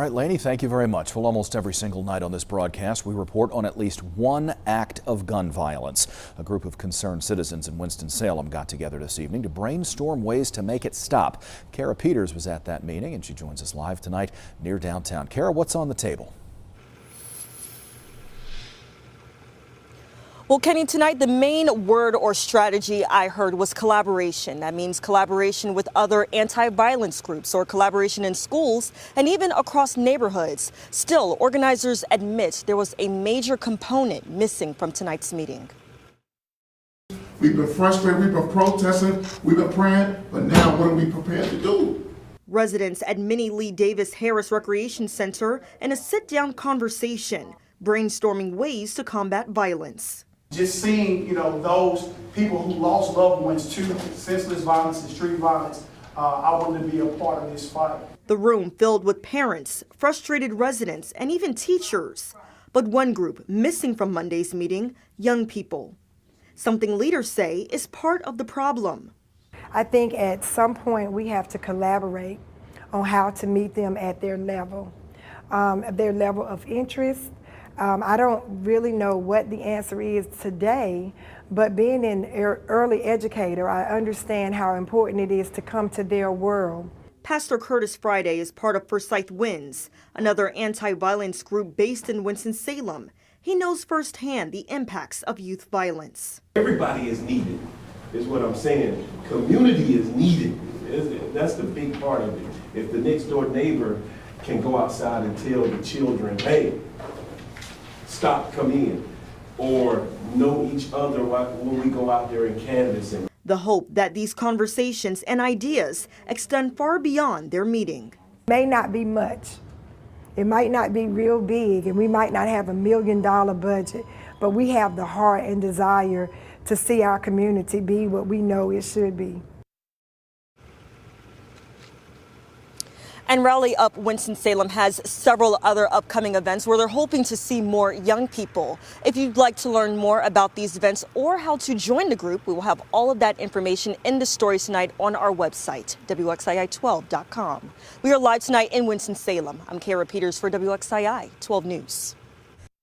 right, Lainey, thank you very much. Well, almost every single night on this broadcast, we report on at least one act of gun violence. A group of concerned citizens in Winston-Salem got together this evening to brainstorm ways to make it stop. Kara Peters was at that meeting, and she joins us live tonight near downtown. Kara, what's on the table? Well, Kenny, tonight the main word or strategy I heard was collaboration. That means collaboration with other anti-violence groups or collaboration in schools and even across neighborhoods. Still, organizers admit there was a major component missing from tonight's meeting. We've been frustrated, we've been protesting, we've been praying, but now what are we prepared to do? Residents at Minnie Lee Davis Harris Recreation Center in a sit-down conversation, brainstorming ways to combat violence. Just seeing, those people who lost loved ones to senseless violence and street violence, I wanted to be a part of this fight. The room filled with parents, frustrated residents, and even teachers. But one group missing from Monday's meeting, young people. Something leaders say is part of the problem. I think at some point we have to collaborate on how to meet them at their level of interest. I don't really know what the answer is today, but being an early educator, I understand how important it is to come to their world. Pastor Curtis Friday is part of Forsyth Wins, another anti-violence group based in Winston-Salem. He knows firsthand the impacts of youth violence. Everybody is needed, is what I'm saying. Community is needed. That's the big part of it. If the next door neighbor can go outside and tell the children, hey, stop, come in, or know each other when we go out there and canvass. The hope that these conversations and ideas extend far beyond their meeting. It may not be much. It might not be real big, and we might not have $1 million budget, but we have the heart and desire to see our community be what we know it should be. And Rally Up Winston-Salem has several other upcoming events where they're hoping to see more young people. If you'd like to learn more about these events or how to join the group, we will have all of that information in the story tonight on our website, WXII12.com. We are live tonight in Winston-Salem. I'm Kara Peters for WXII 12 News.